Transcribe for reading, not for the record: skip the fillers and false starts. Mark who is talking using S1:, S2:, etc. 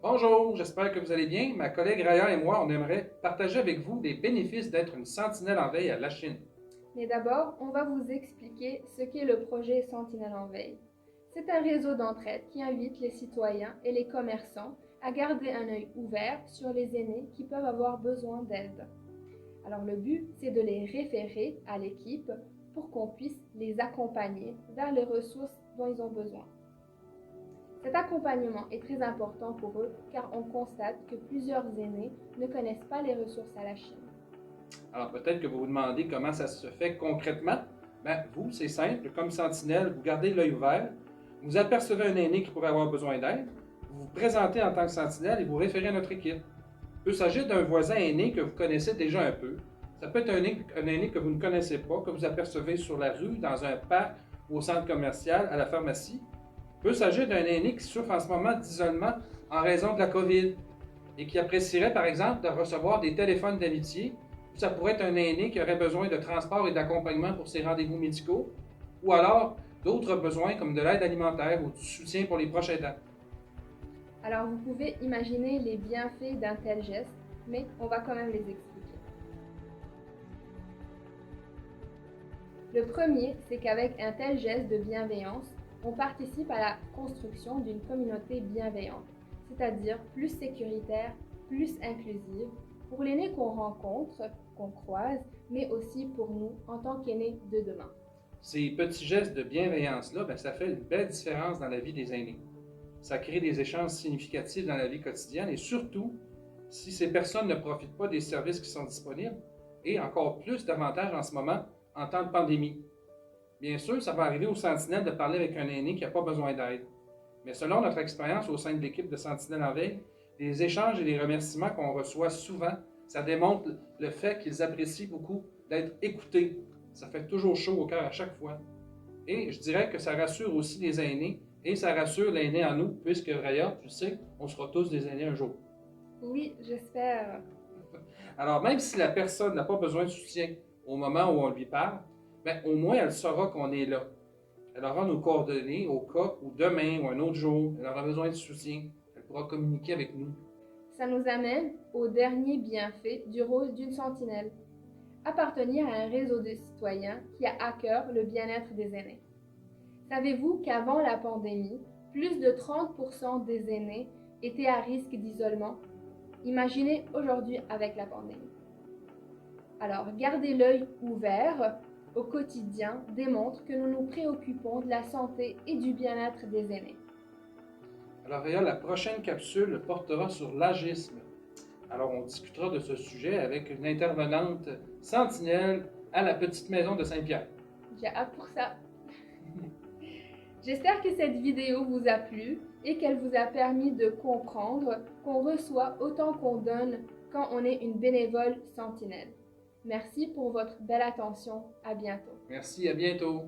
S1: Bonjour, j'espère que vous allez bien. Ma collègue Raya et moi, on aimerait partager avec vous les bénéfices d'être une sentinelle en veille à la Chine.
S2: Mais d'abord, on va vous expliquer ce qu'est le projet Sentinelle en veille. C'est un réseau d'entraide qui invite les citoyens et les commerçants à garder un œil ouvert sur les aînés qui peuvent avoir besoin d'aide. Alors le but, c'est de les référer à l'équipe pour qu'on puisse les accompagner vers les ressources dont ils ont besoin. Cet accompagnement est très important pour eux car on constate que plusieurs aînés ne connaissent pas les ressources à la Chine.
S1: Alors peut-être que vous vous demandez comment ça se fait concrètement. Vous, c'est simple, comme sentinelle, vous gardez l'œil ouvert, vous apercevez un aîné qui pourrait avoir besoin d'aide, vous vous présentez en tant que sentinelle et vous référez à notre équipe. Il peut s'agir d'un voisin aîné que vous connaissez déjà un peu. Ça peut être un aîné que vous ne connaissez pas, que vous apercevez sur la rue, dans un parc ou au centre commercial, à la pharmacie. Il peut s'agir d'un aîné qui souffre en ce moment d'isolement en raison de la COVID et qui apprécierait par exemple de recevoir des téléphones d'amitié. Ça pourrait être un aîné qui aurait besoin de transport et d'accompagnement pour ses rendez-vous médicaux, ou alors d'autres besoins comme de l'aide alimentaire ou du soutien pour les proches aidants.
S2: Alors vous pouvez imaginer les bienfaits d'un tel geste, mais on va quand même les expliquer. Le premier, c'est qu'avec un tel geste de bienveillance, on participe à la construction d'une communauté bienveillante, c'est-à-dire plus sécuritaire, plus inclusive, pour l'aîné qu'on rencontre, qu'on croise, mais aussi pour nous en tant qu'aînés de demain.
S1: Ces petits gestes de bienveillance-là, ça fait une belle différence dans la vie des aînés. Ça crée des échanges significatifs dans la vie quotidienne et surtout, si ces personnes ne profitent pas des services qui sont disponibles, et encore plus davantage en ce moment, en temps de pandémie. Bien sûr, ça va arriver aux sentinelles de parler avec un aîné qui n'a pas besoin d'aide. Mais selon notre expérience au sein de l'équipe de Sentinelles en veille, les échanges et les remerciements qu'on reçoit souvent, ça démontre le fait qu'ils apprécient beaucoup d'être écoutés. Ça fait toujours chaud au cœur à chaque fois. Et je dirais que ça rassure aussi les aînés et ça rassure l'aîné en nous, puisque Raya, tu sais, on sera tous des aînés un jour.
S2: Oui, j'espère.
S1: Alors, même si la personne n'a pas besoin de soutien au moment où on lui parle, au moins elle saura qu'on est là. Elle aura nos coordonnées au cas où demain ou un autre jour, elle aura besoin de soutien. Elle pourra communiquer avec nous.
S2: Ça nous amène au dernier bienfait du rôle d'une sentinelle. Appartenir à un réseau de citoyens qui a à cœur le bien-être des aînés. Savez-vous qu'avant la pandémie, plus de 30% des aînés étaient à risque d'isolement? Imaginez aujourd'hui avec la pandémie. Alors, garder l'œil ouvert au quotidien démontre que nous nous préoccupons de la santé et du bien-être des aînés.
S1: Alors, Raya, la prochaine capsule portera sur l'agisme. Alors, on discutera de ce sujet avec une intervenante sentinelle à la petite maison de Saint-Pierre.
S2: J'ai hâte pour ça. J'espère que cette vidéo vous a plu et qu'elle vous a permis de comprendre qu'on reçoit autant qu'on donne quand on est une bénévole sentinelle. Merci pour votre belle attention. À bientôt.
S1: Merci, à bientôt.